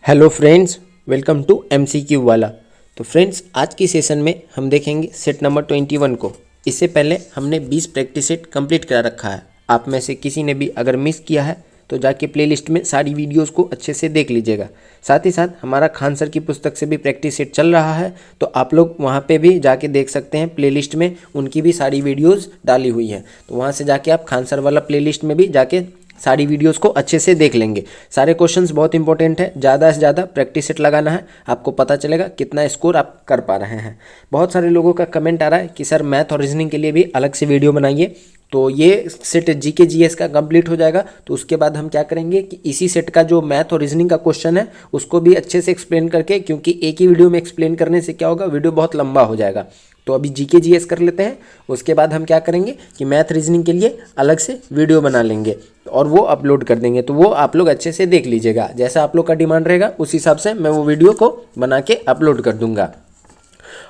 Hello friends, welcome to MCQ वाला। तो friends, आज की सेशन में हम देखेंगे सेट नंबर 21 को। इससे पहले हमने 20 प्रैक्टिस सेट कंप्लीट करा रखा है। आप में से किसी ने भी अगर मिस किया है तो जाके प्लेलिस्ट में सारी वीडियोस को अच्छे से देख लीजिएगा। साथ ही साथ हमारा खान सर की पुस्तक से भी प्रैक्टिस सेट चल रहा है, तो आप लोग वहाँ पे भी जाके देख सकते हैं। प्लेलिस्ट में उनकी भी सारी वीडियोज़ डाली हुई हैं, तो वहाँ से जाके आप खान सर वाला प्लेलिस्ट में भी जाके सारी वीडियोस को अच्छे से देख लेंगे। सारे क्वेश्चंस बहुत इंपॉर्टेंट है, ज़्यादा से ज़्यादा प्रैक्टिस सेट लगाना है, आपको पता चलेगा कितना स्कोर आप कर पा रहे हैं। बहुत सारे लोगों का कमेंट आ रहा है कि सर मैथ और रीजनिंग के लिए भी अलग से वीडियो बनाइए। तो ये सेट जीके जीएस का कंप्लीट हो जाएगा, तो उसके बाद हम क्या करेंगे कि इसी सेट का जो मैथ और रीजनिंग का क्वेश्चन है उसको भी अच्छे से एक्सप्लेन करके, क्योंकि एक ही वीडियो में एक्सप्लेन करने से क्या होगा, वीडियो बहुत लंबा हो जाएगा। तो अभी जीके जीएस कर लेते हैं, उसके बाद हम क्या करेंगे कि मैथ रीजनिंग के लिए अलग से वीडियो बना लेंगे और वो अपलोड कर देंगे। तो वो आप लोग अच्छे से देख लीजिएगा, जैसा आप लोग का डिमांड रहेगा उस हिसाब से मैं वो वीडियो को बना के अपलोड कर दूंगा।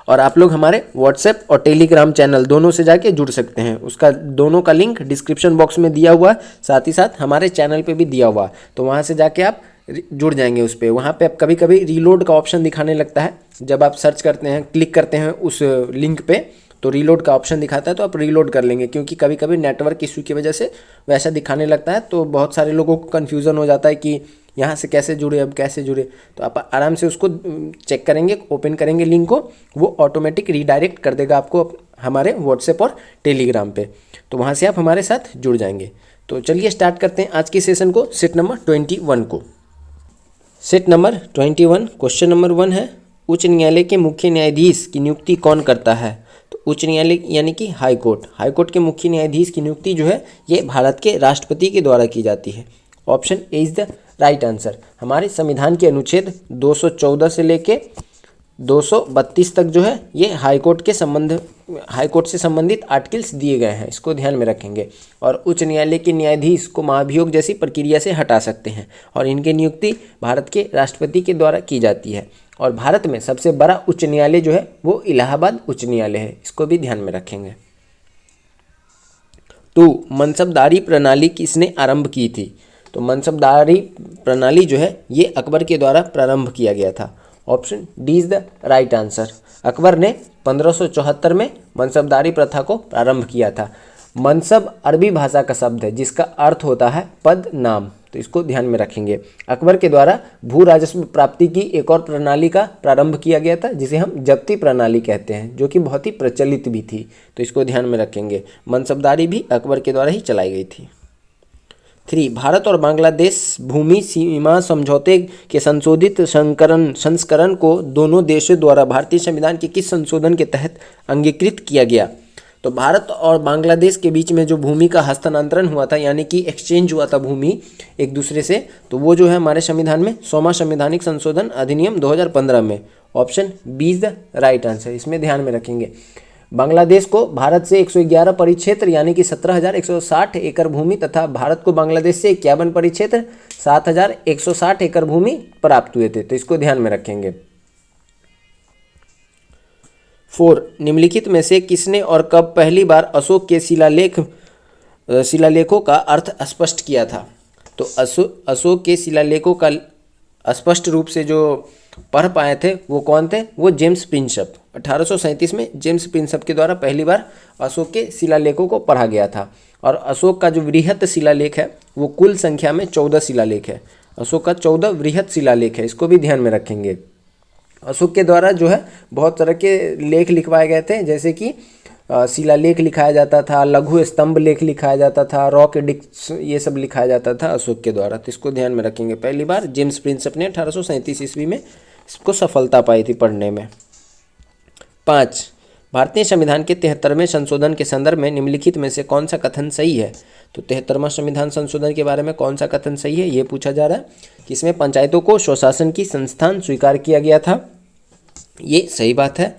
और आप लोग हमारे व्हाट्सएप और टेलीग्राम चैनल दोनों से जाके जुड़ सकते हैं। उसका दोनों का लिंक डिस्क्रिप्शन बॉक्स में दिया हुआ है, साथ ही साथ हमारे चैनल पे भी दिया हुआ है। तो वहाँ से जाके आप जुड़ जाएंगे उस पर। वहाँ पे आप कभी कभी रीलोड का ऑप्शन दिखाने लगता है, जब आप सर्च करते हैं, क्लिक करते हैं उस लिंक पे, तो रीलोड का ऑप्शन दिखाता है, तो आप रीलोड कर लेंगे। क्योंकि कभी कभी नेटवर्क इशू की वजह से वैसा दिखाने लगता है, तो बहुत सारे लोगों को कन्फ्यूज़न हो जाता है कि यहाँ से कैसे जुड़े, अब कैसे जुड़े। तो आप आराम से उसको चेक करेंगे, ओपन करेंगे लिंक को, वो ऑटोमेटिक रीडायरेक्ट कर देगा आपको हमारे व्हाट्सएप और टेलीग्राम पे। तो वहाँ से आप हमारे साथ जुड़ जाएंगे। तो चलिए स्टार्ट करते हैं आज की सेशन को, सेट नंबर 21 को। सेट नंबर 21 क्वेश्चन नंबर 1 है, उच्च न्यायालय के मुख्य न्यायाधीश की नियुक्ति कौन करता है? तो उच्च न्यायालय यानी कि हाई कोर्ट, हाई कोर्ट के मुख्य न्यायाधीश की नियुक्ति जो है ये भारत के राष्ट्रपति के द्वारा की जाती है। Option A is the right answer. हमारे संविधान के अनुच्छेद 214 से लेके 232 तक जो है ये हाई कोर्ट से संबंधित आर्टिकल्स दिए गए हैं, इसको ध्यान में रखेंगे। और उच्च न्यायालय के न्यायाधीश को महाभियोग जैसी प्रक्रिया से हटा सकते हैं, और इनकी नियुक्ति भारत के राष्ट्रपति के द्वारा की जाती है। और भारत में सबसे बड़ा उच्च न्यायालय जो है वो इलाहाबाद उच्च न्यायालय है, इसको भी ध्यान में रखेंगे। 2, मनसबदारी प्रणाली किसने आरंभ की थी? तो मनसबदारी प्रणाली जो है ये अकबर के द्वारा प्रारंभ किया गया था। Option D is the right answer. Akbar ने 1574 में मनसबदारी प्रथा को प्रारंभ किया था। मनसब अरबी भाषा का शब्द है जिसका अर्थ होता है पद, नाम, तो इसको ध्यान में रखेंगे। अकबर के द्वारा भू राजस्व प्राप्ति की एक और प्रणाली का प्रारंभ किया गया था जिसे हम जब्ती प्रणाली कहते हैं, जो कि बहुत ही प्रचलित भी थी, तो इसको ध्यान में रखेंगे। मनसबदारी भी अकबर के द्वारा ही चलाई गई थी। 3, भारत और बांग्लादेश भूमि सीमा समझौते के संशोधित संस्करण को दोनों देशों द्वारा भारतीय संविधान के किस संशोधन के तहत अंगीकृत किया गया? तो भारत और बांग्लादेश के बीच में जो भूमि का हस्तांतरण हुआ था, यानी कि एक्सचेंज हुआ था भूमि एक दूसरे से, तो वो जो है हमारे संविधान में 100वां संवैधानिक संशोधन अधिनियम 2015 में। Option B is the right answer, इसमें ध्यान में रखेंगे। बांग्लादेश को भारत से 111 परिक्षेत्र यानी कि 17,160 एकड़ भूमि तथा भारत को बांग्लादेश से 51 परिक्षेत्र 7,160 एकड़ भूमि प्राप्त हुए थे, तो इसको ध्यान में रखेंगे। 4, निम्नलिखित में से किसने और कब पहली बार अशोक के शिलालेखों का अर्थ स्पष्ट किया था? तो अशोक के शिलालेखों का स्पष्ट रूप से जो पढ़ पाए थे वो कौन थे? वो जेम्स प्रिंसप। 1837 में जेम्स प्रिंसप के द्वारा पहली बार अशोक के शिलालेखों को पढ़ा गया था। और अशोक का जो वृहत शिलालेख है वो कुल संख्या में 14 शिलालेख है। अशोक का 14 वृहत शिलालेख है, इसको भी ध्यान में रखेंगे। अशोक के द्वारा जो है बहुत तरह के लेख लिखवाए गए थे, जैसे कि शिलालेख लिखाया जाता था, लघु स्तंभ लेख लिखाया जाता था, रॉक एडिक्ट्स, ये सब लिखाया जाता था अशोक के द्वारा, तो इसको ध्यान में रखेंगे। पहली बार जेम्स प्रिंसप ने 1837 ईस्वी में इसको सफलता पाई थी पढ़ने में। 5, भारतीय संविधान के 73वें संशोधन के संदर्भ में निम्नलिखित में से कौन सा कथन सही है? तो 73वां संविधान संशोधन के बारे में कौन सा कथन सही है ये पूछा जा रहा है कि इसमें पंचायतों को स्वशासन की संस्थान स्वीकार किया गया था, ये सही बात है।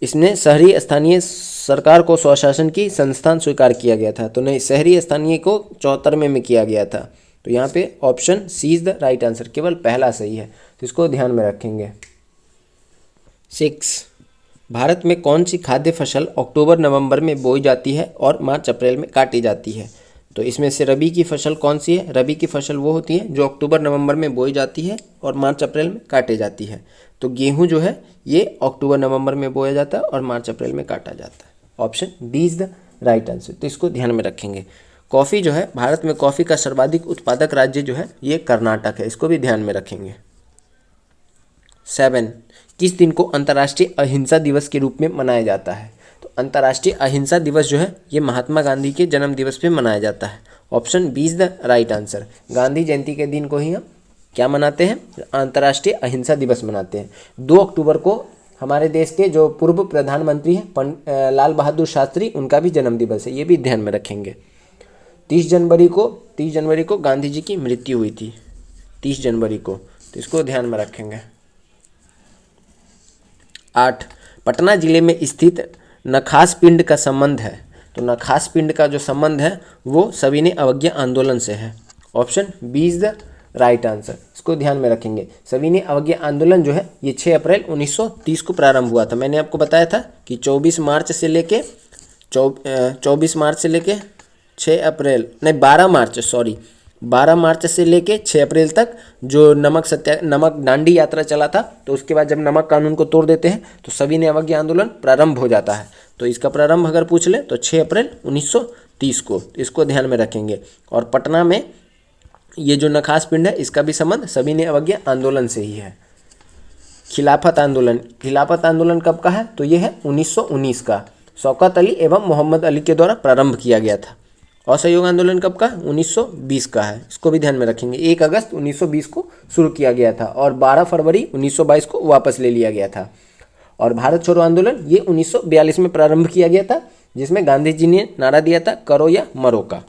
इसमें शहरी स्थानीय सरकार को स्वशासन की संस्थान स्वीकार किया गया था, तो नहीं, शहरी स्थानीय को 74वें में किया गया था। तो यहाँ पे option C is the right answer, केवल पहला सही है, तो इसको ध्यान में रखेंगे। 6, भारत में कौन सी खाद्य फसल अक्टूबर नवंबर में बोई जाती है और मार्च अप्रैल में काटी जाती है? तो इसमें से रबी की फसल कौन सी है? रबी की फसल वो होती है जो अक्टूबर नवंबर में बोई जाती है और मार्च अप्रैल में काटे जाती है। तो गेहूं जो है ये अक्टूबर नवंबर में बोया जाता है और मार्च अप्रैल में काटा जाता है। Option B is the right answer. तो इसको ध्यान में रखेंगे। कॉफ़ी जो है, भारत में कॉफ़ी का सर्वाधिक उत्पादक राज्य जो है ये कर्नाटक है, इसको भी ध्यान में रखेंगे। 7, किस दिन को अंतर्राष्ट्रीय अहिंसा दिवस के रूप में मनाया जाता है? तो अंतर्राष्ट्रीय अहिंसा दिवस जो है ये महात्मा गांधी के जन्म दिवस पे मनाया जाता है। Option B is the right answer. Gandhi Jayanti के दिन को ही हम क्या मनाते हैं? अंतर्राष्ट्रीय अहिंसा दिवस मनाते हैं। 2 अक्टूबर को हमारे देश के जो पूर्व प्रधानमंत्री हैं लाल बहादुर शास्त्री, उनका भी जन्म दिवस है, ये भी ध्यान में रखेंगे। 30 जनवरी को गांधी जी की मृत्यु हुई थी, 30 जनवरी को, तो इसको ध्यान में रखेंगे। 8, पटना जिले में स्थित नखास पिंड का संबंध है। तो नखास पिंड का जो संबंध है वो सविनय अवज्ञा आंदोलन से है। Option B is the right answer. इसको ध्यान में रखेंगे। सविनय अवज्ञा आंदोलन जो है ये 6 अप्रैल 1930 को प्रारंभ हुआ था। मैंने आपको बताया था कि 24 मार्च से लेके 12 मार्च से लेके 6 अप्रैल तक जो नमक दांडी यात्रा चला था। तो उसके बाद जब नमक कानून को तोड़ देते हैं तो सविनय अवज्ञा आंदोलन प्रारंभ हो जाता है। तो इसका प्रारंभ अगर पूछ ले तो 6 अप्रैल 1930 को, तो इसको ध्यान में रखेंगे। और पटना में ये जो नखास पिंड है इसका भी संबंध सविनय अवज्ञा आंदोलन से ही है। खिलाफत आंदोलन कब का है? तो ये है 1919 का। शौकत अली एवं मोहम्मद अली के द्वारा प्रारंभ किया गया था। असहयोग आंदोलन कब का? 1920 का है, इसको भी ध्यान में रखेंगे। 1 अगस्त 1920 को शुरू किया गया था और 12 फरवरी 1922 को वापस ले लिया गया था। और भारत छोड़ो आंदोलन ये 1942 में प्रारंभ किया गया था, जिसमें गांधी जी ने नारा दिया था करो या मरो का।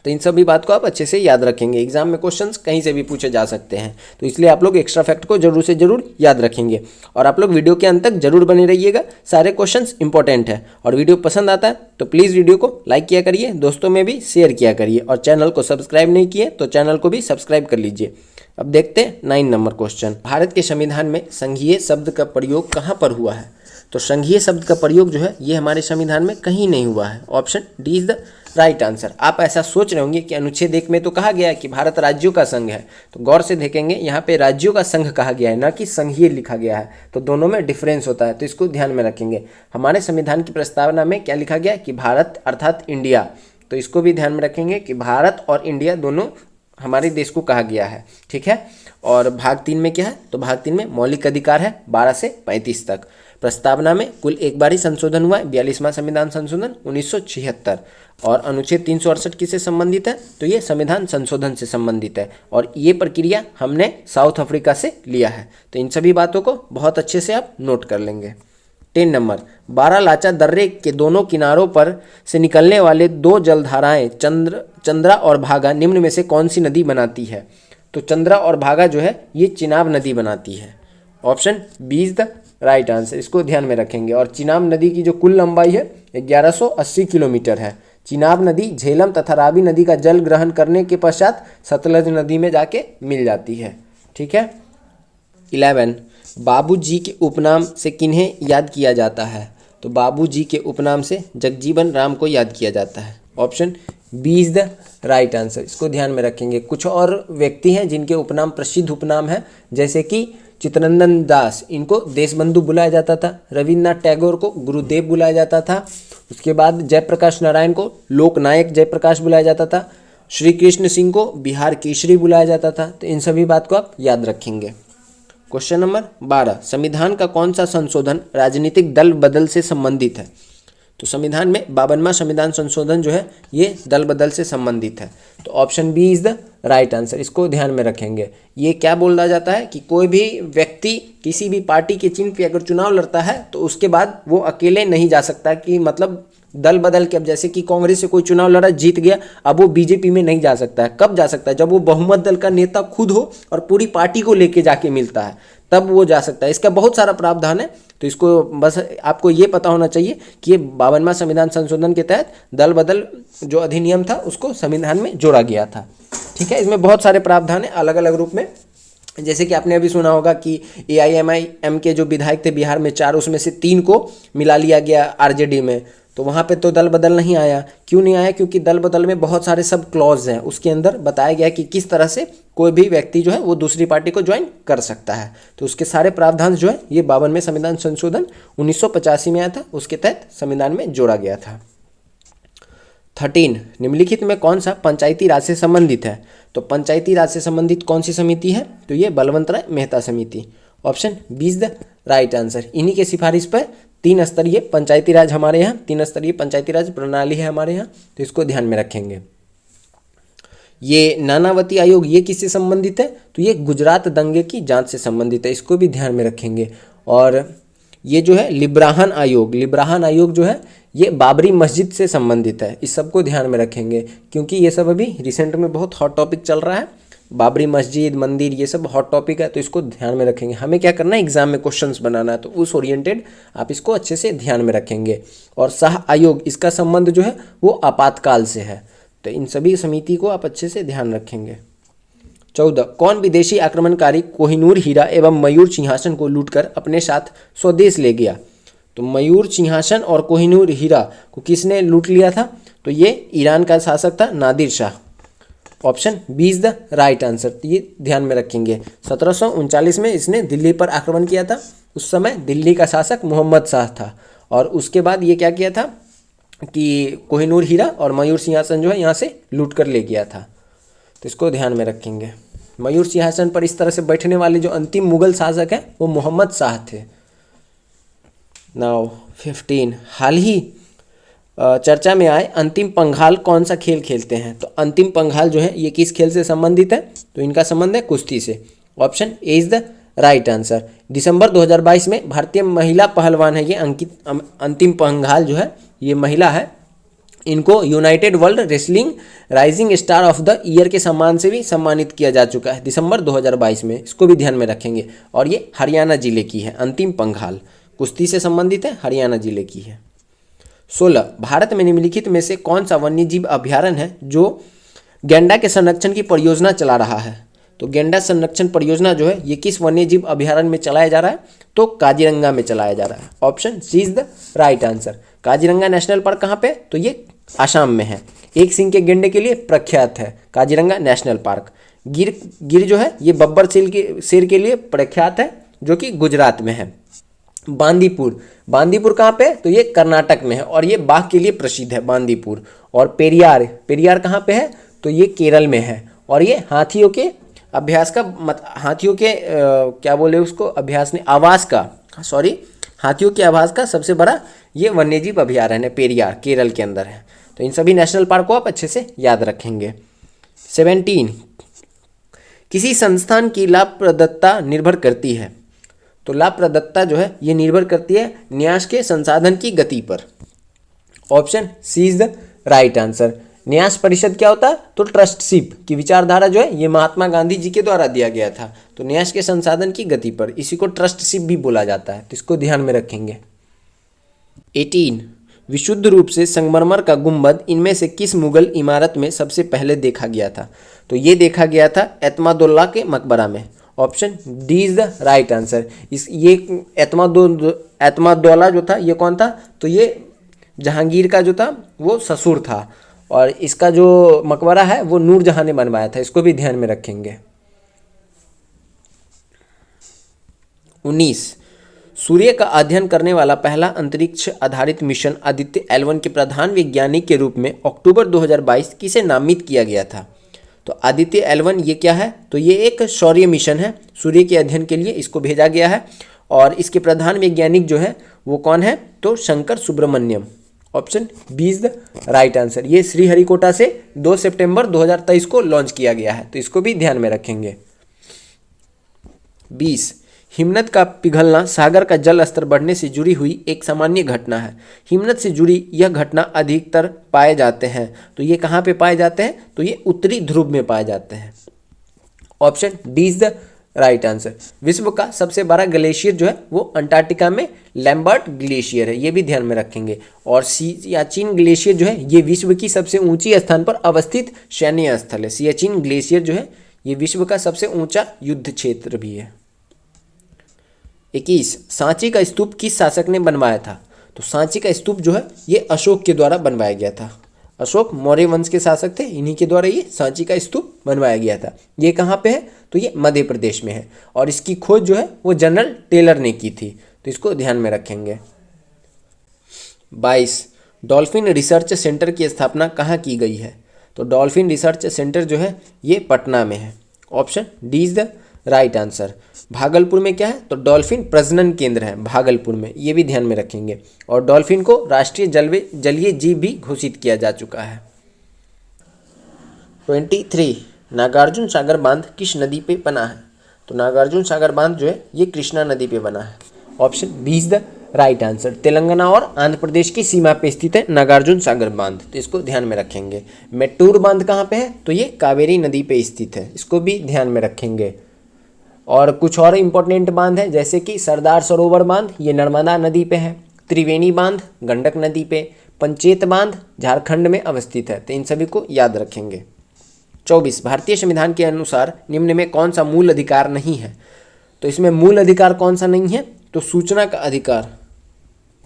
तो इन सभी बात को आप अच्छे से याद रखेंगे। एग्जाम में क्वेश्चंस कहीं से भी पूछे जा सकते हैं, तो इसलिए आप लोग एक्स्ट्रा फैक्ट को जरूर से जरूर याद रखेंगे। और आप लोग वीडियो के अंत तक जरूर बने रहिएगा, सारे क्वेश्चंस इंपॉर्टेंट है। और वीडियो पसंद आता है तो प्लीज़ वीडियो को लाइक किया करिए, दोस्तों में भी शेयर किया करिए, और चैनल को सब्सक्राइब नहीं किए तो चैनल को भी सब्सक्राइब कर लीजिए। अब देखते हैं 9 नंबर क्वेश्चन। भारत के संविधान में संघीय शब्द का प्रयोग कहाँ पर हुआ है? तो संघीय शब्द का प्रयोग जो है ये हमारे संविधान में कहीं नहीं हुआ है। Option D is the right answer. आप ऐसा सोच रहे होंगे कि अनुच्छेद 1 में तो कहा गया है कि भारत राज्यों का संघ है, तो गौर से देखेंगे यहाँ पे राज्यों का संघ कहा गया है, ना कि संघीय लिखा गया है। तो दोनों में डिफरेंस होता है, तो इसको ध्यान में रखेंगे। हमारे संविधान की प्रस्तावना में क्या लिखा गया है कि भारत अर्थात इंडिया, तो इसको भी ध्यान में रखेंगे कि भारत और इंडिया दोनों हमारे देश को कहा गया है। ठीक है। और भाग 3 में क्या है? तो भाग 3 में मौलिक अधिकार है 12 से 35 तक। प्रस्तावना में कुल एक बार ही संशोधन हुआ है, 42वां संविधान संशोधन 1976। और अनुच्छेद 368 किससे संबंधित है? तो ये संविधान संशोधन से संबंधित है, और ये प्रक्रिया हमने साउथ अफ्रीका से लिया है। तो इन सभी बातों को बहुत अच्छे से आप नोट कर लेंगे। 10 नंबर, बारालाचा दर्रे के दोनों किनारों पर से निकलने वाले 2 जलधाराएं चंद्रा और भागा निम्न में से कौन सी नदी बनाती है? तो चंद्रा और भागा जो है ये चिनाब नदी बनाती है। Option B is the right answer. इसको ध्यान में रखेंगे। और चिनाब नदी की जो कुल लंबाई है 1180 किलोमीटर है। चिनाब नदी झेलम तथा रावी नदी का जल ग्रहण करने के पश्चात सतलज नदी में जाके मिल जाती है। ठीक है। 11, बाबूजी के उपनाम से किन्हें याद किया जाता है? तो बाबूजी के उपनाम से जगजीवन राम को याद किया जाता है। Option B is the right answer. इसको ध्यान में रखेंगे। कुछ और व्यक्ति हैं जिनके उपनाम प्रसिद्ध उपनाम है, जैसे कि चित्तरंजन दास, इनको देशबंधु बुलाया जाता था। रविन्द्रनाथ टैगोर को गुरुदेव बुलाया जाता था। उसके बाद जयप्रकाश नारायण को लोकनायक जयप्रकाश बुलाया जाता था। श्री कृष्ण सिंह को बिहार केसरी बुलाया जाता था। तो इन सभी बात को आप याद रखेंगे। क्वेश्चन नंबर 12, संविधान का कौन सा संशोधन राजनीतिक दल बदल से संबंधित है? तो संविधान में 52वां संविधान संशोधन जो है ये दल बदल से संबंधित है। तो option B is the right answer. इसको ध्यान में रखेंगे। ये क्या बोला जाता है कि कोई भी व्यक्ति किसी भी पार्टी के चिन्ह पे अगर चुनाव लड़ता है तो उसके बाद वो अकेले नहीं जा सकता, कि मतलब दल बदल के। अब जैसे कि कांग्रेस से कोई चुनाव लड़ा, जीत गया, अब वो बीजेपी में नहीं जा सकता है। कब जा सकता है? जब वो बहुमत दल का नेता खुद हो और पूरी पार्टी को लेके जाके मिलता है, तब वो जा सकता है। इसका बहुत सारा प्रावधान है, तो इसको बस आपको ये पता होना चाहिए कि ये 52वां संविधान संशोधन के तहत दल बदल जो अधिनियम था उसको संविधान में जोड़ा गया था। ठीक है। इसमें बहुत सारे प्रावधान है अलग अलग रूप में। जैसे कि आपने अभी सुना होगा कि AIMIM के जो विधायक थे बिहार में 4, उसमें से 3 को मिला लिया गया RJD में। तो वहाँ पे तो दल बदल नहीं आया। क्यों नहीं आया? क्योंकि दल बदल में बहुत सारे सब क्लॉज हैं, उसके अंदर बताया गया कि किस तरह से कोई भी व्यक्ति जो है वो दूसरी पार्टी को ज्वाइन कर सकता है। तो उसके सारे प्रावधान जो है ये 52वें संविधान संशोधन 1985 में आया था, उसके तहत संविधान में जोड़ा गया था। 13 निम्नलिखित में कौन सा पंचायती राज से संबंधित है? तो पंचायती राज से संबंधित कौन सी समिति है? तो ये बलवंत राय मेहता समिति। Option B is the right answer. इन्हीं के सिफारिश पर 3 स्तरीय पंचायती राज हमारे यहाँ 3 स्तरीय पंचायती राज प्रणाली है हमारे यहाँ, तो इसको ध्यान में रखेंगे। ये नानावती आयोग ये किससे संबंधित है? तो ये गुजरात दंगे की जांच से संबंधित है, इसको भी ध्यान में रखेंगे। और ये जो है लिब्राहन आयोग जो है ये बाबरी मस्जिद से संबंधित है, इस सब को ध्यान में रखेंगे क्योंकि ये सब अभी रिसेंट में बहुत हॉट टॉपिक चल रहा है। बाबरी मस्जिद, मंदिर, ये सब हॉट टॉपिक है, तो इसको ध्यान में रखेंगे। हमें क्या करना है? एग्जाम में क्वेश्चंस बनाना है, तो उस ओरिएंटेड आप इसको अच्छे से ध्यान में रखेंगे। और शाह आयोग, इसका संबंध जो है वो आपातकाल से है, तो इन सभी समिति को आप अच्छे से ध्यान रखेंगे। 14 कौन विदेशी आक्रमणकारी कोहिनूर हीरा एवं मयूर सिंहासन को लूटकर अपने साथ स्वदेश ले गया? तो मयूर सिंहासन और कोहिनूर हीरा को किसने लूट लिया था? तो ये ईरान का शासक था Nadir Shah. Option B is the right answer, तो ये ध्यान में रखेंगे। 1739 में इसने दिल्ली पर आक्रमण किया था, उस समय दिल्ली का शासक मोहम्मद शाह था। और उसके बाद ये क्या किया था कि कोहिनूर हीरा और मयूर सिंहासन जो है यहाँ से लूट कर ले गया था, तो इसको ध्यान में रखेंगे। मयूर सिंहासन पर इस तरह से बैठने वाले जो अंतिम मुगल शासक हैं वो मोहम्मद शाह थे। नाउ 15 हाल ही चर्चा में आए अंतिम पंघाल कौन सा खेल खेलते हैं? तो अंतिम पंघाल जो है ये किस खेल से संबंधित है? तो इनका संबंध है कुश्ती से। Option A is the right answer. दिसंबर 2022 में भारतीय महिला पहलवान है ये अंतिम पंघाल जो है ये महिला है, इनको United world wrestling rising star of the year के सम्मान से भी सम्मानित किया जा चुका है दिसंबर 2022 में, इसको भी ध्यान में रखेंगे। और ये हरियाणा जिले की है, अंतिम पंघाल कुश्ती से संबंधित है, हरियाणा जिले की है। 16 भारत में निम्नलिखित में से कौन सा वन्यजीव अभ्यारण्य है जो गैंडा के संरक्षण की परियोजना चला रहा है? तो गैंडा संरक्षण परियोजना जो है ये किस वन्यजीव अभ्यारण्य में चलाया जा रहा है? तो काजीरंगा में चलाया जा रहा है। Option C is the right answer. Kaziranga national park कहाँ पे? तो ये आसाम में है। एक सिंह के गैंडे के लिए प्रख्यात है काजीरंगा नेशनल पार्क। गिर जो है ये बब्बर शेर के लिए प्रख्यात है जो कि गुजरात में है। बांदीपुर कहाँ पे? तो ये कर्नाटक में है और ये बाघ के लिए प्रसिद्ध है बांदीपुर। और पेरियार कहाँ पे है? तो ये केरल में है। और ये हाथियों के अभ्यास का हाथियों के क्या बोले उसको अभ्यास ने आवास का हाथियों के आवास का सबसे बड़ा ये वन्यजीव अभ्यारण्य है, पेरियार केरल के अंदर है। तो इन सभी नेशनल पार्क को आप अच्छे से याद रखेंगे। 17 किसी संस्थान की लाभप्रदता निर्भर करती है? तो लाभप्रदता जो है ये निर्भर करती है न्यास के संसाधन की गति पर। Option C is the right answer. न्यास परिषद क्या होता है? तो ट्रस्टशिप की विचारधारा जो है ये महात्मा गांधी जी के द्वारा दिया गया था। तो न्यास के संसाधन की गति पर, इसी को ट्रस्टशिप भी बोला जाता है, तो इसको ध्यान में रखेंगे। 18 विशुद्ध रूप से संगमरमर का गुंबद इनमें से किस मुगल इमारत में सबसे पहले देखा गया था? तो ये देखा गया था एतमादुल्ला के मकबरा में। Option D is the right answer. ये एतमादुल्ला जो था ये कौन था? तो ये जहांगीर का जो था वो ससुर था, और इसका जो मकबरा है वो नूरजहां ने बनवाया था, इसको भी ध्यान में रखेंगे। 19 सूर्य का अध्ययन करने वाला पहला अंतरिक्ष आधारित मिशन आदित्य L1 के प्रधान वैज्ञानिक के रूप में अक्टूबर 2022 किसे नामित किया गया था? तो आदित्य L1 ये क्या है? तो ये एक सौर्य मिशन है, सूर्य के अध्ययन के लिए इसको भेजा गया है। और इसके प्रधान वैज्ञानिक जो है वो कौन है? तो Shankar Subramaniam. Option B is the right answer. ये श्रीहरिकोटा से 2 सितंबर 2023 को लॉन्च किया गया है, तो इसको भी ध्यान में रखेंगे। 20 हिमनद का पिघलना सागर का जल स्तर बढ़ने से जुड़ी हुई एक सामान्य घटना है। हिमनद से जुड़ी यह घटना अधिकतर पाए जाते हैं, तो ये कहाँ पे पाए जाते हैं? तो ये उत्तरी ध्रुव में पाए जाते हैं। Option D is the right answer. विश्व का सबसे बड़ा ग्लेशियर जो है वो अंटार्कटिका में लैम्बर्ट ग्लेशियर है, ये भी ध्यान में रखेंगे। और सियाचिन ग्लेशियर जो है ये विश्व की सबसे ऊंची स्थान पर अवस्थित सैन्य स्थल है। सियाचिन ग्लेशियर जो है ये विश्व का सबसे ऊंचा युद्ध क्षेत्र भी है। 21 सांची का स्तूप किस शासक ने बनवाया था? तो सांची का स्तूप जो है ये अशोक के द्वारा बनवाया गया था। अशोक मौर्य वंश के शासक थे, इन्हीं के द्वारा ये सांची का स्तूप बनवाया गया था। ये कहाँ पे है? तो ये मध्य प्रदेश में है और इसकी खोज जो है वो जनरल टेलर ने की थी, तो इसको ध्यान में रखेंगे। 22 डॉल्फिन रिसर्च सेंटर की स्थापना कहाँ की गई है? तो डॉल्फिन रिसर्च सेंटर जो है ये पटना में है। Option D is the right answer. Bhagalpur में क्या है? तो डॉल्फिन प्रजनन केंद्र है भागलपुर में, ये भी ध्यान में रखेंगे। और डॉल्फिन को राष्ट्रीय जलीय जीव भी घोषित किया जा चुका है। 23 नागार्जुन सागर बांध किस नदी पे बना है? तो नागार्जुन सागर बांध जो है ये कृष्णा नदी पे बना है। Option B is the right answer. Telangana और आंध्र प्रदेश की सीमा पे स्थित है नागार्जुन सागर बांध, तो इसको ध्यान में रखेंगे। मेट्टूर बांध कहाँ पे है? तो ये कावेरी नदी पे स्थित है, इसको भी ध्यान में रखेंगे। और कुछ और इम्पोर्टेंट बांध है जैसे कि सरदार सरोवर बांध ये नर्मदा नदी पे है, त्रिवेणी बांध गंडक नदी पे, पंचेत बांध झारखंड में अवस्थित है, तो इन सभी को याद रखेंगे। 24 भारतीय संविधान के अनुसार निम्न में कौन सा मूल अधिकार नहीं है? तो इसमें मूल अधिकार कौन सा नहीं है? तो सूचना का अधिकार,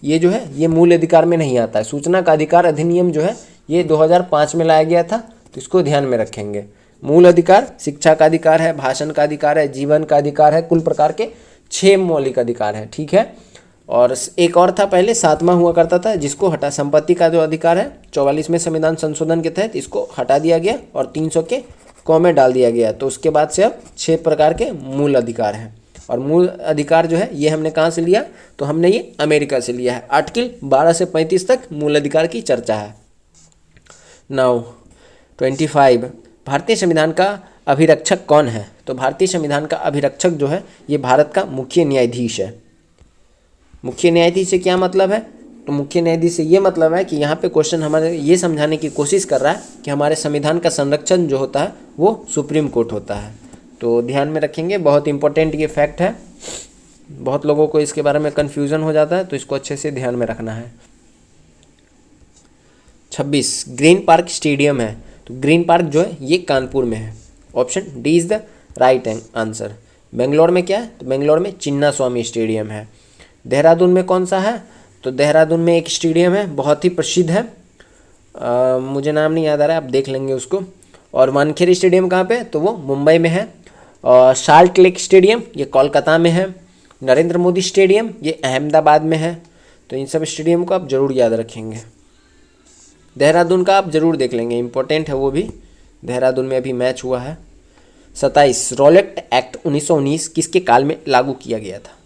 ये जो है ये मूल अधिकार में नहीं आता है। सूचना का अधिकार अधिनियम जो है ये 2005 में लाया गया था, तो इसको ध्यान में रखेंगे। मूल अधिकार शिक्षा का अधिकार है, भाषण का अधिकार है, जीवन का अधिकार है, कुल प्रकार के 6 मौलिक अधिकार है, ठीक है। और एक और था पहले 7वां हुआ करता था जिसको हटा, संपत्ति का जो अधिकार है 44वें संविधान संशोधन के तहत इसको हटा दिया गया और 300 के क में डाल दिया गया, तो उसके बाद से अब 6 प्रकार के मूल अधिकार हैं। और मूल अधिकार जो है ये हमने कहाँ से लिया? तो हमने ये अमेरिका से लिया है। आर्टिकल 12 से 35 तक मूल अधिकार की चर्चा है। नाउ 25 भारतीय संविधान का अभिरक्षक कौन है? तो भारतीय संविधान का अभिरक्षक जो है ये भारत का मुख्य न्यायाधीश है। मुख्य न्यायाधीश से क्या मतलब है? तो मुख्य न्यायाधीश से ये मतलब है कि यहाँ पे क्वेश्चन हमारे ये समझाने की कोशिश कर रहा है कि हमारे संविधान का संरक्षण जो होता है वो सुप्रीम कोर्ट होता है, तो ध्यान में रखेंगे। बहुत इंपॉर्टेंट ये फैक्ट है, बहुत लोगों को इसके बारे में कन्फ्यूज़न हो जाता है, तो इसको अच्छे से ध्यान में रखना है। 26 ग्रीन पार्क स्टेडियम है, तो ग्रीन पार्क जो है ये कानपुर में है। Option D is the right answer. Bangalore में क्या है? तो बेंगलोर में चिन्ना स्वामी स्टेडियम है। देहरादून में कौन सा है? तो देहरादून में एक स्टेडियम है बहुत ही प्रसिद्ध है, मुझे नाम नहीं याद आ रहा है, आप देख लेंगे उसको। और वानखेड़े स्टेडियम कहाँ पे? तो वो मुंबई में है। और साल्ट लेक स्टेडियम ये कोलकाता में है। नरेंद्र मोदी स्टेडियम ये अहमदाबाद में है। तो इन सब स्टेडियम को आप ज़रूर याद रखेंगे। देहरादून का आप ज़रूर देख लेंगे, इंपॉर्टेंट है वो भी, देहरादून में अभी मैच हुआ है। 27 रॉलेट एक्ट 1919 किसके काल में लागू किया गया था?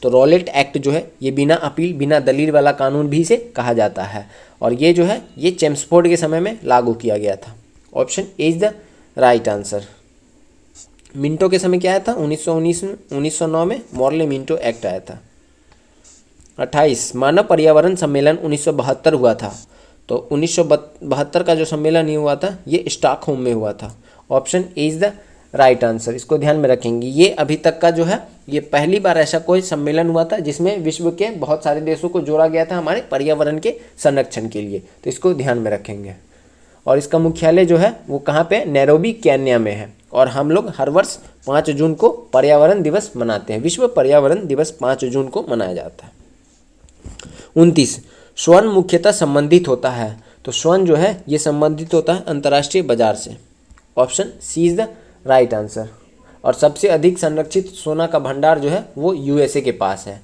तो रॉलेट एक्ट जो है ये बिना अपील बिना दलील वाला कानून भी इसे कहा जाता है, और ये जो है ये चेम्सफोर्ड के समय में लागू किया गया था। Option A is the right answer. Minto के समय क्या आया था? 1909 में मॉर्ले मिंटो एक्ट आया था। 28 मानव पर्यावरण सम्मेलन 1972 हुआ था, तो 1972 का जो सम्मेलन ये हुआ था ये स्टॉकहोम में हुआ था। Option A is the right answer, इसको ध्यान में रखेंगे। ये अभी तक का जो है ये पहली बार ऐसा कोई सम्मेलन हुआ था जिसमें विश्व के बहुत सारे देशों को जोड़ा गया था हमारे पर्यावरण के संरक्षण के लिए, तो इसको ध्यान में रखेंगे। और इसका मुख्यालय जो है वो कहाँ पे? नैरोबी केन्या में है। और हम लोग हर वर्ष 5 जून को पर्यावरण दिवस मनाते हैं, विश्व पर्यावरण दिवस 5 जून को मनाया जाता है। 29 स्वर्ण मुख्यतः संबंधित होता है, तो स्वर्ण जो है ये संबंधित होता है अंतर्राष्ट्रीय बाजार से। Option C is the right answer. और सबसे अधिक संरक्षित सोना का भंडार जो है वो यूएसए के पास है,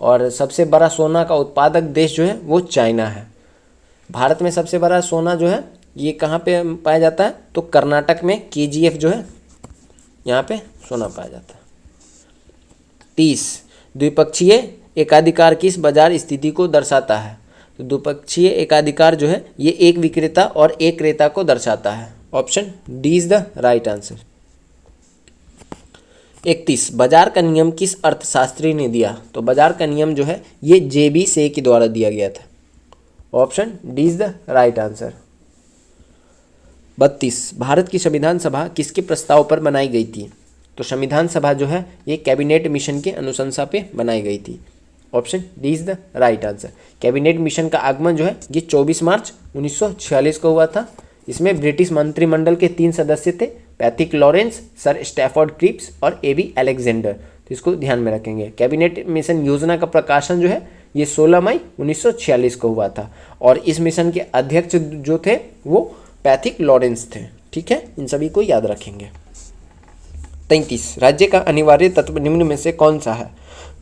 और सबसे बड़ा सोना का उत्पादक देश जो है वो चाइना है। भारत में सबसे बड़ा सोना जो है ये कहाँ पे पाया जाता है? तो कर्नाटक में केजीएफ जो है यहाँ पे सोना पाया जाता है। 30 द्विपक्षीय एकाधिकार किस बाजार स्थिति को दर्शाता है? तो द्विपक्षीय एकाधिकार जो है ये एक विक्रेता और एक क्रेता को दर्शाता है। Option D is the right answer. 31 बाजार का नियम किस अर्थशास्त्री ने दिया? तो बाजार का नियम जो है ये जेबी से के द्वारा दिया गया था। Option D is the right answer. 32 Bharat की संविधान सभा किसके प्रस्ताव पर बनाई गई थी? तो संविधान सभा जो है ये कैबिनेट मिशन के अनुशंसा पे बनाई गई थी। Option D is the right answer. Cabinet mission का आगमन जो है ये 24 मार्च 1946 को हुआ था। इसमें ब्रिटिश मंत्रिमंडल के 3 सदस्य थे, Pethick Lawrence, sir Stafford Cripps और एबी अलेक्जेंडर, तो इसको ध्यान में रखेंगे। कैबिनेट मिशन योजना का प्रकाशन जो है ये 16 मई 1946 को हुआ था। और इस मिशन के अध्यक्ष जो थे वो पैथिक लॉरेंस थे। ठीक है, इन सभी को याद रखेंगे। 33, राज्य का अनिवार्य तत्व निम्न में से कौन सा है?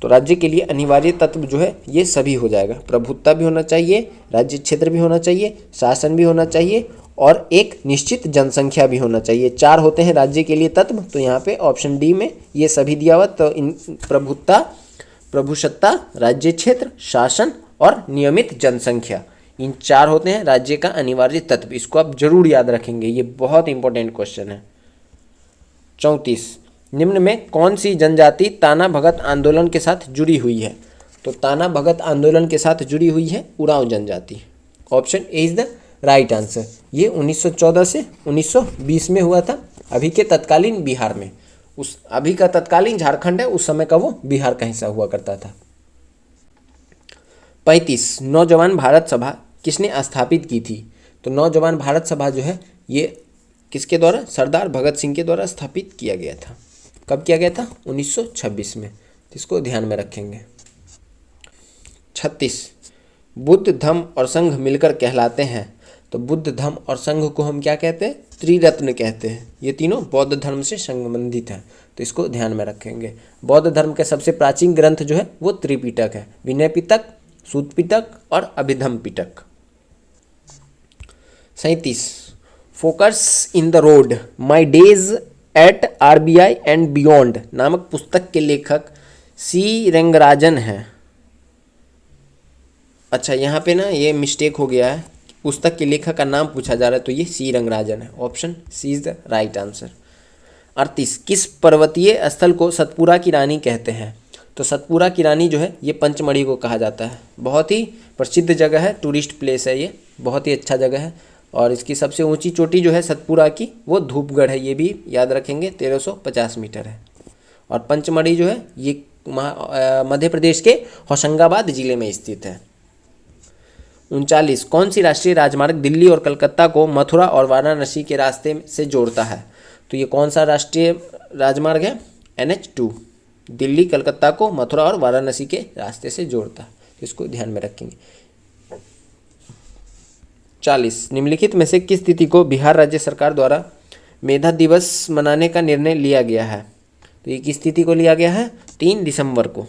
तो राज्य के लिए अनिवार्य तत्व जो है ये सभी हो जाएगा। प्रभुत्व भी होना चाहिए, राज्य क्षेत्र भी होना चाहिए, शासन भी होना चाहिए और एक निश्चित जनसंख्या भी होना चाहिए। 4 होते हैं राज्य के लिए तत्व। तो यहाँ पे ऑप्शन डी में ये सभी दिया हुआ। तो इन प्रभुत्व, प्रभुसत्ता, राज्य क्षेत्र, शासन और नियमित जनसंख्या, इन 4 होते हैं राज्य का अनिवार्य तत्व। इसको आप जरूर याद रखेंगे, ये बहुत इंपॉर्टेंट क्वेश्चन है। 34, निम्न में कौन सी जनजाति ताना भगत आंदोलन के साथ जुड़ी हुई है? तो ताना भगत आंदोलन के साथ जुड़ी हुई है उरांव जनजाति। Option A is the right answer. ये 1914 से 1920 में हुआ था, अभी के तत्कालीन बिहार में। उस अभी का तत्कालीन झारखंड है, उस समय का वो बिहार का हिस्सा हुआ करता था। 35, नौजवान भारत सभा किसने स्थापित की थी? तो नौजवान भारत सभा जो है ये किसके द्वारा? सरदार भगत सिंह के द्वारा स्थापित किया गया था। कब किया गया था? 1926 में। इसको ध्यान में रखेंगे। 36, बुद्ध, धम्म और संघ मिलकर कहलाते हैं। तो बुद्ध, धम्म और संघ को हम क्या कहते हैं? त्रिरत्न कहते हैं। ये तीनों बौद्ध धर्म से संबंधित हैं, तो इसको ध्यान में रखेंगे। बौद्ध धर्म के सबसे प्राचीन ग्रंथ जो है वो त्रिपिटक है, विनय पिटक, सूत पिटक और अभिधम्म पिटक। 37, focus in the road, my days at RBI and beyond नामक पुस्तक के लेखक सी रंगराजन हैं। अच्छा, यहाँ पे ना ये मिस्टेक हो गया है, पुस्तक के लेखक का नाम पूछा जा रहा है, तो ये सी रंगराजन है। Option C is the right answer. 38, किस पर्वतीय स्थल को सतपुरा की रानी कहते हैं? तो सतपुरा की रानी जो है ये पंचमढ़ी को कहा जाता है। बहुत ही प्रसिद्ध जगह है, टूरिस्ट प्लेस है, ये बहुत ही अच्छा जगह है। और इसकी सबसे ऊंची चोटी जो है सतपुरा की वो धूपगढ़ है, ये भी याद रखेंगे, 1350 मीटर है। और पंचमढ़ी जो है ये मध्य प्रदेश के होशंगाबाद जिले में स्थित है। 39, कौन सी राष्ट्रीय राजमार्ग दिल्ली और कलकत्ता को मथुरा और वाराणसी के रास्ते से जोड़ता है? तो ये कौन सा राष्ट्रीय राजमार्ग है? NH2, दिल्ली कलकत्ता को मथुरा और वाराणसी के रास्ते से जोड़ता है, इसको ध्यान में रखेंगे। 40, निम्नलिखित में से किस तिथि को बिहार राज्य सरकार द्वारा मेधा दिवस मनाने का निर्णय लिया गया है? तो ये किस तिथि को लिया गया है? 3 दिसंबर को।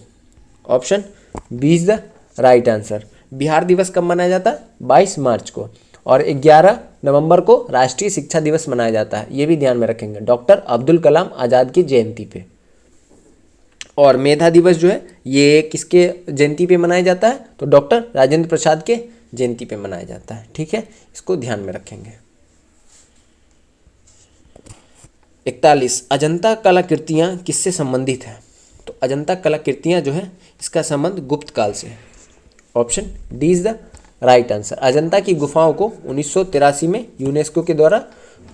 Option B is the right answer. Bihar दिवस कब मनाया जाता है? 22 मार्च को। और 11 नवंबर को राष्ट्रीय शिक्षा दिवस मनाया जाता है, ये भी ध्यान में रखेंगे, डॉक्टर अब्दुल कलाम आज़ाद की जयंती पे। और मेधा दिवस जो है ये किसके जयंती पे मनाया जाता है? तो डॉक्टर राजेंद्र प्रसाद के जयंती पे मनाया जाता है। ठीक है, इसको ध्यान में रखेंगे। 41, अजंता कलाकृतियाँ किससे संबंधित है? तो अजंता कलाकृतियाँ जो है इसका संबंध गुप्त काल से है। Option D is the right answer. Ajanta की गुफाओं को 1983 में यूनेस्को के द्वारा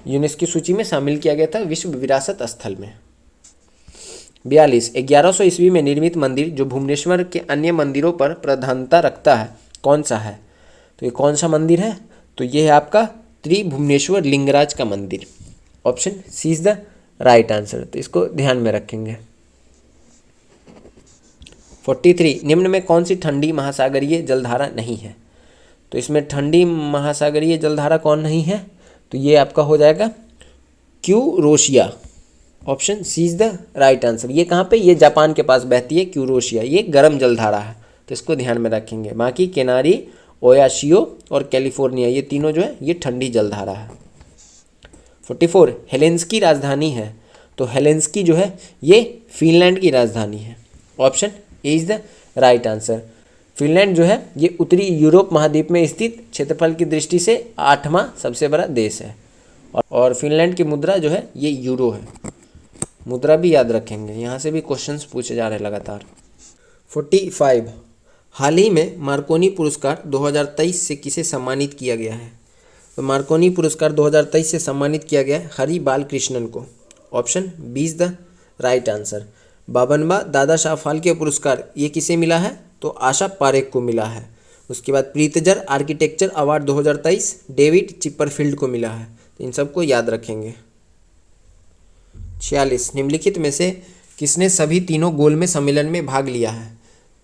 यूनेस्को सूची में शामिल किया गया था विश्व विरासत स्थल में। 42, 1100 ईस्वी में निर्मित मंदिर जो भुवनेश्वर के अन्य मंदिरों पर प्रधानता रखता है कौन सा है? तो ये कौन सा मंदिर है? तो ये है आपका त्रिभुवनेश्वर लिंगराज का मंदिर। Option C is the right answer, तो इसको ध्यान में रखेंगे। 43, निम्न में कौन सी ठंडी महासागरीय जलधारा नहीं है? तो इसमें ठंडी महासागरीय जलधारा कौन नहीं है? तो ये आपका हो जाएगा क्यूरोशिया। Option C is the right answer. ये कहाँ पे? ये जापान के पास बहती है क्यूरोशिया, ये गर्म जलधारा है, तो इसको ध्यान में रखेंगे। बाकी केनारी, ओयाशियो और कैलिफोर्निया ये तीनों जो है ये ठंडी जलधारा है। 44, हेलेंस्की राजधानी है। तो हेलेंस्की जो है ये फिनलैंड की राजधानी है। Option A is the right answer. Finland जो है ये उत्तरी यूरोप महाद्वीप में स्थित क्षेत्रफल की दृष्टि से 8वां सबसे बड़ा देश है। और फिनलैंड की मुद्रा जो है ये यूरो है। मुद्रा भी याद रखेंगे, यहाँ से भी क्वेश्चंस पूछे जा रहे हैं लगातार। 45, हाल ही में मार्कोनी पुरस्कार 2023 से किसे सम्मानित किया गया है? तो मार्कोनी पुरस्कार 2023 से सम्मानित किया गया है हरि बालकृष्णन को। Option B is the right answer. 52वां दादा साहब फाल्के पुरस्कार ये किसे मिला है? तो आशा पारेख को मिला है। उसके बाद प्रीतजर आर्किटेक्चर अवार्ड 2023 डेविड चिपरफील्ड को मिला है। तो इन सबको याद रखेंगे। 46, निम्नलिखित में से किसने सभी तीनों गोलमेज सम्मेलन में भाग लिया है?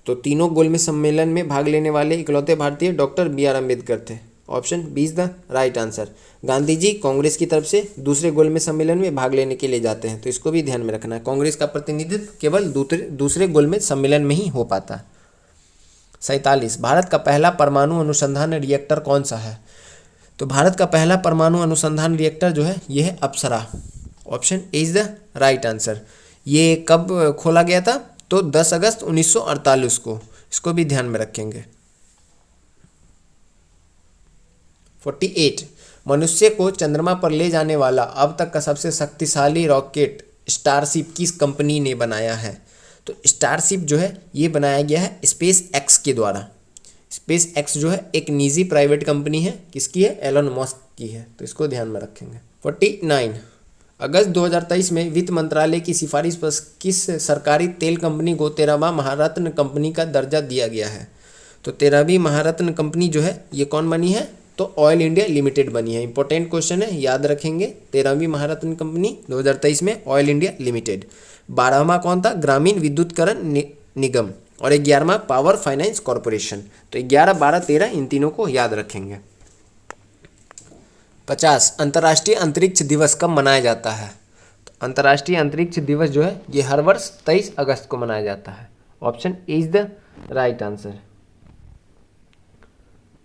तो तीनों गोलमेज सम्मेलन में भाग लेने वाले इकलौते भारतीय डॉक्टर बी आर अम्बेडकर थे। Option B is the right answer. Gandhi ji Congress की तरफ से दूसरे गोलमेज सम्मेलन में भाग लेने के लिए जाते हैं, तो इसको भी ध्यान में रखना है। कांग्रेस का प्रतिनिधित्व केवल दूसरे गोलमेज सम्मेलन में ही हो पाता है। 47, भारत का पहला परमाणु अनुसंधान रिएक्टर कौन सा है? तो भारत का पहला परमाणु अनुसंधान रिएक्टर जो है ये है Apsara. Option A is the right answer. ये कब खोला गया था? तो 10 अगस्त 1948 को। इसको भी ध्यान में रखेंगे। 48, मनुष्य को चंद्रमा पर ले जाने वाला अब तक का सबसे शक्तिशाली रॉकेट स्टारशिप किस कंपनी ने बनाया है? तो स्टारशिप जो है ये बनाया गया है स्पेस एक्स के द्वारा। स्पेस एक्स जो है एक निजी प्राइवेट कंपनी है। किसकी है? एलन मस्क की है, तो इसको ध्यान में रखेंगे। 49, अगस्त 2023 में वित्त मंत्रालय की सिफारिश पर किस सरकारी तेल कंपनी को 13वां महारत्न कंपनी का दर्जा दिया गया है? तो 13वीं महारत्न कंपनी जो है ये कौन बनी है? तो ऑयल इंडिया लिमिटेड बनी है। इंपॉर्टेंट क्वेश्चन है, याद रखेंगे। 13वीं महारत्न कंपनी 2023 में ऑयल इंडिया लिमिटेड। 12वां कौन था? ग्रामीण विद्युतकरण निगम। और 11वां पावर फाइनेंस कॉरपोरेशन। तो 11, 12, 13 इन तीनों को याद रखेंगे। 50, अंतर्राष्ट्रीय अंतरिक्ष दिवस कब मनाया जाता है? तो अंतर्राष्ट्रीय अंतरिक्ष दिवस जो है ये हर वर्ष 23 अगस्त को मनाया जाता है। Option A is the right answer.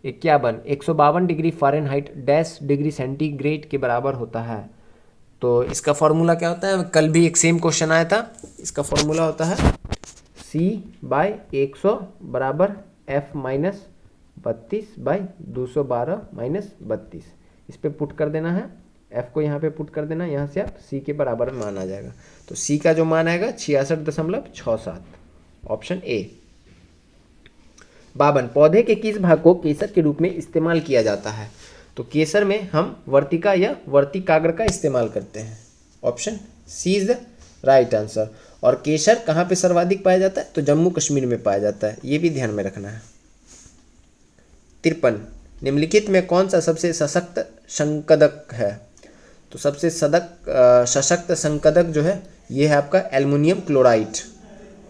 51, 152 degree Fahrenheit dash degree centigrade के बराबर होता है। तो इसका फॉर्मूला क्या होता है? कल भी एक सेम क्वेश्चन आया था। इसका फॉर्मूला होता है C/100 बराबर F माइनस 32/212 माइनस 32। इस पे पुट कर देना है, F को यहाँ पे पुट कर देना, यहाँ से आप C के बराबर में मान आ जाएगा। तो C का जो मान आएगा 66.67। Option A. 52, पौधे के किस भाग को केसर के रूप में इस्तेमाल किया जाता है? तो केसर में हम वर्तिका या वर्तिकाग्र का इस्तेमाल करते हैं। Option C is the right answer. और केसर कहाँ पे सर्वाधिक पाया जाता है? तो जम्मू कश्मीर में पाया जाता है, ये भी ध्यान में रखना है। 53, निम्नलिखित में कौन सा सबसे सशक्त संकदक है? तो सबसे सशक्त संकदक जो है ये है आपका aluminium chloride.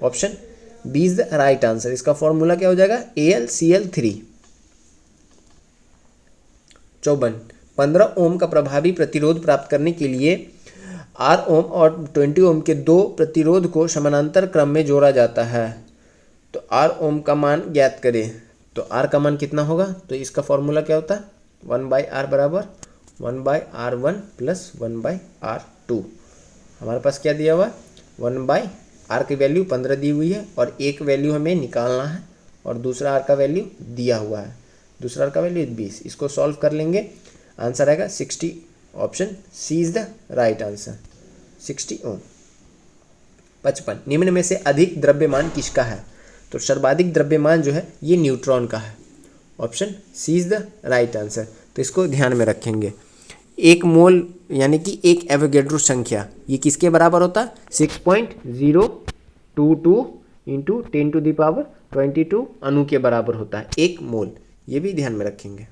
Option B is the right answer. इसका फॉर्मूला क्या हो जाएगा? AlCl3। 54, 15 ओम का प्रभावी प्रतिरोध प्राप्त करने के लिए 8 ओम और 20 ओम के दो प्रतिरोध को समानांतर क्रम में जोड़ा जाता है। तो 8 ओम का मान ज्ञात करें। तो R का मान कितना होगा? तो इसका फॉर्मूला क्या होता है? 1/R बराबर 1/R1 प्लस 1/R2। हमारे पास क्या दिया हुआ है? 1/R की वैल्यू 15 दी हुई है और एक वैल्यू हमें निकालना है और दूसरा R का वैल्यू दिया हुआ है। दूसरा R का वैल्यू 20। इसको सॉल्व कर लेंगे, आंसर आएगा 60। Option C is the right answer, 60 ohm. 55, निम्न में से अधिक द्रव्यमान किसका है? तो सर्वाधिक द्रव्यमान जो है ये न्यूट्रॉन का है। Option C is the right answer. तो इसको ध्यान में रखेंगे। 1 मोल यानी कि 1 एवोगैड्रो संख्या ये किसके बराबर होता है? 6.022 इंटू 10⁻22 अणु के बराबर होता है 1 मोल। ये भी ध्यान में रखेंगे।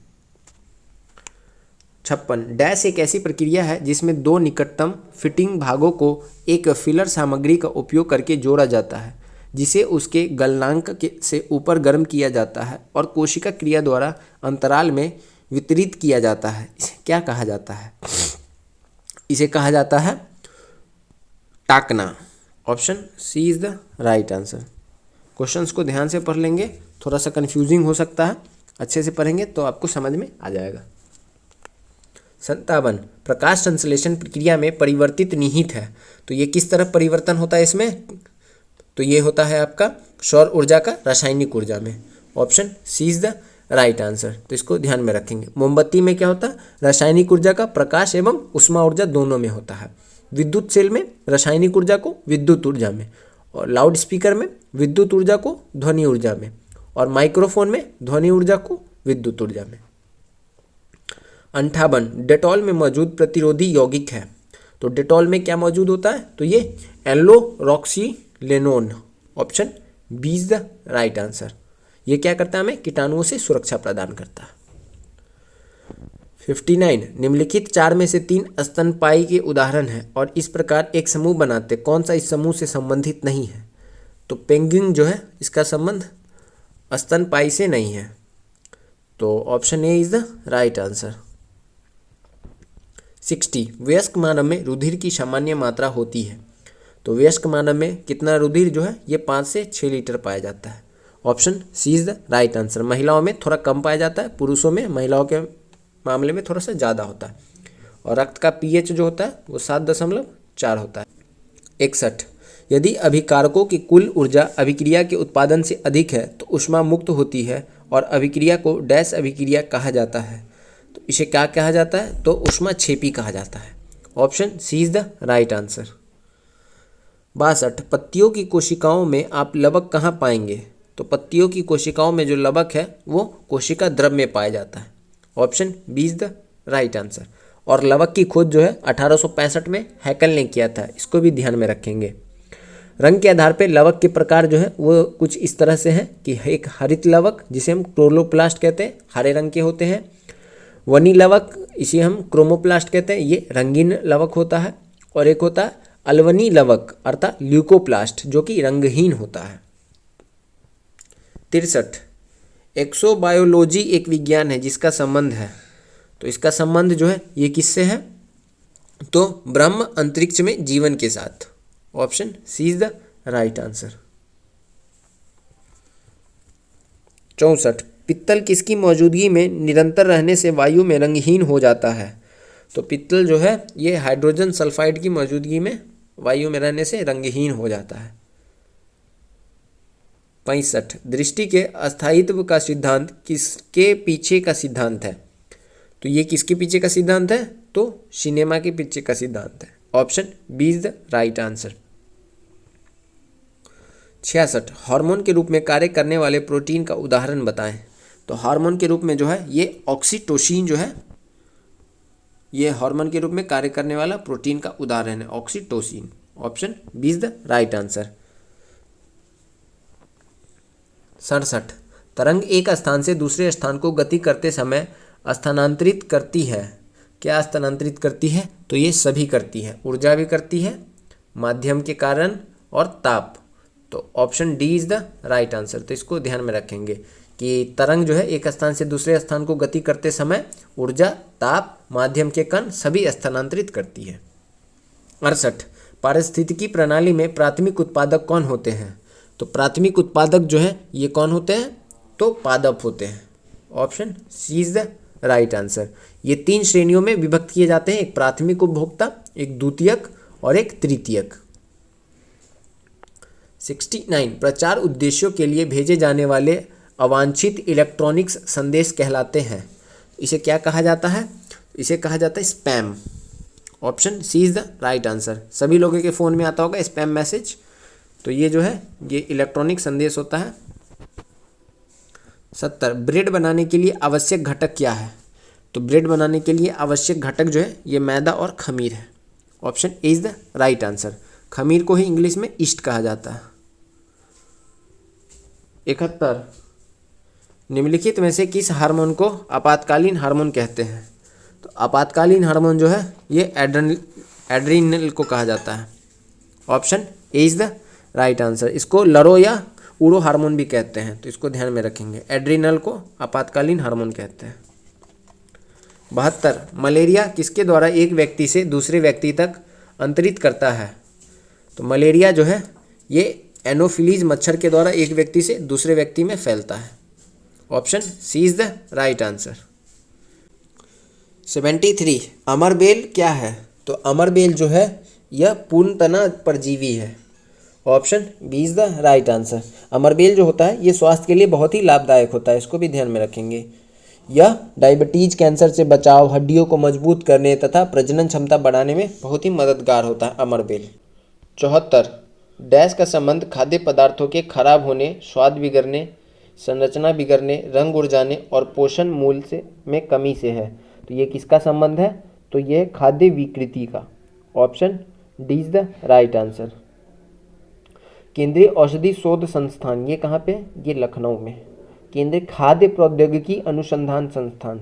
56, डैश एक ऐसी प्रक्रिया है जिसमें दो निकटतम फिटिंग भागों को एक फिलर सामग्री का उपयोग करके जोड़ा जाता है, जिसे उसके गलनांक से ऊपर गर्म किया जाता है और कोशिका क्रिया द्वारा अंतराल में वितरित किया जाता है। इसे क्या कहा जाता है? इसे कहा जाता है टाकना। Option C is the right answer. Questions को ध्यान से पढ़ लेंगे, थोड़ा सा कंफ्यूजिंग हो सकता है, अच्छे से पढ़ेंगे तो आपको समझ में आ जाएगा। 57, प्रकाश संश्लेषण प्रक्रिया में परिवर्तित निहित है। तो ये किस तरह परिवर्तन होता है इसमें? तो ये होता है आपका सौर ऊर्जा का रासायनिक ऊर्जा में। Option C is the right answer. तो इसको ध्यान में रखेंगे। मोमबत्ती में क्या होता है? रासायनिक ऊर्जा का प्रकाश एवं उष्मा ऊर्जा दोनों में होता है। विद्युत सेल में रासायनिक ऊर्जा को विद्युत ऊर्जा में, और लाउड स्पीकर में विद्युत ऊर्जा को ध्वनि ऊर्जा में, और माइक्रोफोन में ध्वनि ऊर्जा को विद्युत ऊर्जा में। 58, डेटॉल में मौजूद प्रतिरोधी यौगिक है। तो डेटॉल में क्या मौजूद होता है? तो ये एल्लोरोक्सीलेनोन। Option B is the right answer. ये क्या करता है? हमें कीटाणुओं से सुरक्षा प्रदान करता है। 59, निम्नलिखित 4 में से 3 स्तनपायी के उदाहरण हैं और इस प्रकार एक समूह बनाते, कौन सा इस समूह से संबंधित नहीं है? तो पेंगुइन जो है इसका संबंध स्तनपायी से नहीं है, तो option A is the right answer. 60 वयस्क मानव में रुधिर की सामान्य मात्रा होती है, तो वयस्क मानव में कितना रुधिर जो है ये 5 से 6 लीटर पाया जाता है। Option C is the right answer. महिलाओं में थोड़ा कम पाया जाता है, पुरुषों में महिलाओं के मामले में थोड़ा सा ज़्यादा होता है। और रक्त का पीएच जो होता है वो 7.4 होता है। 61 यदि अभिकारकों की कुल ऊर्जा अभिक्रिया के उत्पादन से अधिक है तो ऊष्मा मुक्त होती है और अभिक्रिया को डैश अभिक्रिया कहा जाता है, तो इसे क्या कहा जाता है, तो ऊष्माक्षेपी कहा जाता है। Option C is the right answer. 62 पत्तियों की कोशिकाओं में आप लवक कहाँ पाएंगे, तो पत्तियों की कोशिकाओं में जो लवक है वो कोशिका द्रव में पाया जाता है। Option B is the right answer. और लवक की खोज जो है 1865 में हैकल ने किया था, इसको भी ध्यान में रखेंगे। रंग के आधार पर लवक के प्रकार जो है वो कुछ इस तरह से हैं कि एक हरित लवक जिसे हम क्लोरोप्लास्ट कहते हैं, हरे रंग के होते हैं। वनी लवक इसे हम क्रोमोप्लास्ट कहते हैं, ये रंगीन लवक होता है। और एक होता है अल्वनी लवक अर्थात ल्यूकोप्लास्ट जो कि रंगहीन होता है। 63 एक्सोबायोलॉजी एक विज्ञान है जिसका संबंध है, तो इसका संबंध जो है ये किससे है, तो ब्रह्म अंतरिक्ष में जीवन के साथ। Option C is the right answer. 64 पित्तल किसकी मौजूदगी में निरंतर रहने से वायु में रंगहीन हो जाता है, तो पित्तल जो है ये हाइड्रोजन सल्फाइड की मौजूदगी में वायु में रहने से रंगहीन हो जाता है। 65 दृष्टि के अस्थायित्व का सिद्धांत किसके पीछे का सिद्धांत है, तो ये किसके पीछे का सिद्धांत है, तो सिनेमा के पीछे का सिद्धांत है। Option B is the right answer. 66 hormone के रूप में कार्य करने वाले प्रोटीन का उदाहरण बताएं, तो हार्मोन के रूप में जो है ये ऑक्सीटोसिन जो है ये हार्मोन के रूप में कार्य करने वाला प्रोटीन का उदाहरण है, oxytocin. Option B is the right answer. 67 तरंग एक स्थान से दूसरे स्थान को गति करते समय स्थानांतरित करती है, क्या स्थानांतरित करती है, तो ये सभी करती है, ऊर्जा भी करती है, माध्यम के कारण और ताप, तो option D is the right answer. तो इसको ध्यान में रखेंगे कि तरंग जो है एक स्थान से दूसरे स्थान को गति करते समय ऊर्जा, ताप, माध्यम के कण सभी स्थानांतरित करती है। 68 पारिस्थितिकी प्रणाली में प्राथमिक उत्पादक कौन होते हैं, तो प्राथमिक उत्पादक जो है ये कौन होते हैं, तो पादप होते हैं। Option C is the right answer. ये 3 श्रेणियों में विभक्त किए जाते हैं, एक प्राथमिक उपभोक्ता, एक द्वितीयक और एक तृतीयक। 69 प्रचार उद्देश्यों के लिए भेजे जाने वाले अवांछित इलेक्ट्रॉनिक्स संदेश कहलाते हैं, इसे क्या कहा जाता है, इसे कहा जाता है spam. Option C is the right answer. सभी लोगों के फ़ोन में आता होगा स्पैम मैसेज, तो ये जो है ये इलेक्ट्रॉनिक संदेश होता है। 70 ब्रेड बनाने के लिए आवश्यक घटक क्या है, तो ब्रेड बनाने के लिए आवश्यक घटक जो है ये मैदा और खमीर है। Option A is the right answer. खमीर को ही इंग्लिश में ईस्ट कहा जाता है। 71 निम्नलिखित में से किस हार्मोन को आपातकालीन हार्मोन कहते हैं, तो आपातकालीन हार्मोन जो है ये एड्रीनल को कहा जाता है। Option A is the right answer. इसको लरो या उड़ो हार्मोन भी कहते हैं, तो इसको ध्यान में रखेंगे। एड्रीनल को आपातकालीन हार्मोन कहते हैं। 72 मलेरिया किसके द्वारा एक व्यक्ति से दूसरे व्यक्ति तक अंतरित करता है, तो मलेरिया जो है ये एनोफिलीज मच्छर के द्वारा एक व्यक्ति से दूसरे व्यक्ति में फैलता है। Option C is the right answer. 73 अमरबेल क्या है, तो अमरबेल जो है यह पूर्णतः परजीवी है। Option B is the right answer. अमरबेल जो होता है ये स्वास्थ्य के लिए बहुत ही लाभदायक होता है, इसको भी ध्यान में रखेंगे। यह डायबिटीज, कैंसर से बचाव, हड्डियों को मजबूत करने तथा प्रजनन क्षमता बढ़ाने में बहुत ही मददगार होता है अमरबेल। 74 डैश का संबंध खाद्य पदार्थों के खराब होने, स्वाद बिगड़ने, संरचना बिगड़ने, रंग उड़ जाने और पोषण मूल्य से में कमी से है, तो ये किसका संबंध है, तो ये खाद्य विकृति का। Option D is the right answer. केंद्रीय औषधि शोध संस्थान ये कहाँ पे, ये लखनऊ में। केंद्रीय खाद्य प्रौद्योगिकी अनुसंधान संस्थान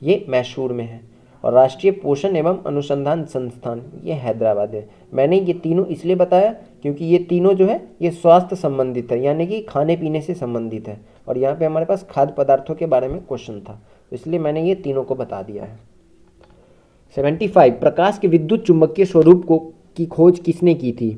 ये मैसूर में है। और राष्ट्रीय पोषण एवं अनुसंधान संस्थान ये हैदराबाद है। मैंने ये तीनों इसलिए बताया क्योंकि ये तीनों जो है ये स्वास्थ्य संबंधित है, यानी कि खाने पीने से संबंधित है, और यहाँ पे हमारे पास खाद्य पदार्थों के बारे में क्वेश्चन था, इसलिए मैंने ये तीनों को बता दिया है। 75 प्रकाश के विद्युत चुंबकीय स्वरूप की खोज किसने की थी?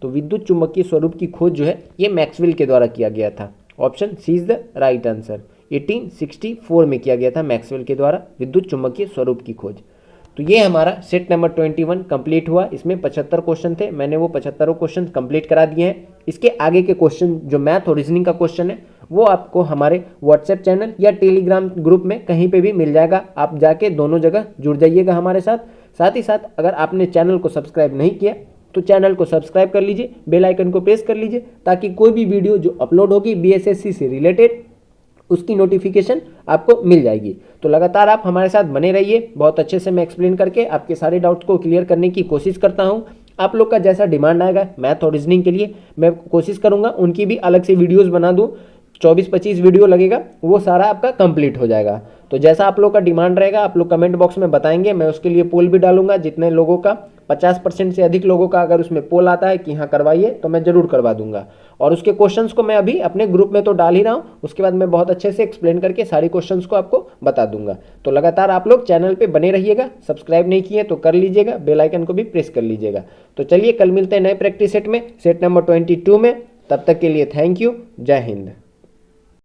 तो विद्युत चुंबकीय स्वरूप की खोज जो है ये मैक्सवेल के द्वारा किया गया था। Option C is the right answer. 1864 में किया गया था मैक्सवेल के द्वारा विद्युत चुंबकीय स्वरूप की खोज। तो ये हमारा सेट नंबर 21 कंप्लीट हुआ। इसमें 75 क्वेश्चन थे, मैंने वो 75 क्वेश्चन कंप्लीट करा दिए हैं। इसके आगे के क्वेश्चन जो मैथ और रीजनिंग का क्वेश्चन है वो आपको हमारे व्हाट्सएप चैनल या टेलीग्राम ग्रुप में कहीं पे भी मिल जाएगा। आप जाके दोनों जगह जुड़ जाइएगा हमारे साथ। साथ ही साथ अगर आपने चैनल को सब्सक्राइब नहीं किया तो चैनल को सब्सक्राइब कर लीजिए, बेल आइकन को प्रेस कर लीजिए, ताकि कोई भी वीडियो जो अपलोड होगी बीएसएससी से रिलेटेड उसकी नोटिफिकेशन आपको मिल जाएगी। तो लगातार आप हमारे साथ बने रहिए। बहुत अच्छे से मैं एक्सप्लेन करके आपके सारे डाउट्स को क्लियर करने की कोशिश करता हूँ। आप लोग का जैसा डिमांड आएगा मैथ और रीजनिंग के लिए मैं कोशिश करूँगा उनकी भी अलग से वीडियोज़ बना दूँ। 24-25 वीडियो लगेगा, वो सारा आपका कंप्लीट हो जाएगा। तो जैसा आप लोग का डिमांड रहेगा आप लोग कमेंट बॉक्स में बताएंगे, मैं उसके लिए पोल भी डालूंगा। जितने लोगों का 50% से अधिक लोगों का अगर उसमें पोल आता है कि हाँ करवाइए तो मैं ज़रूर करवा दूंगा। और उसके क्वेश्चंस को मैं अभी अपने ग्रुप में तो डाल ही रहा हूँ, उसके बाद मैं बहुत अच्छे से एक्सप्लेन करके सारे क्वेश्चंस को आपको बता दूंगा। तो लगातार आप लोग चैनल पे बने रहिएगा। सब्सक्राइब नहीं किए तो कर लीजिएगा, बेल आइकन को भी प्रेस कर लीजिएगा। तो चलिए कल मिलते हैं नए प्रैक्टिस सेट में, सेट नंबर 22 में। तब तक के लिए थैंक यू। जय हिंद।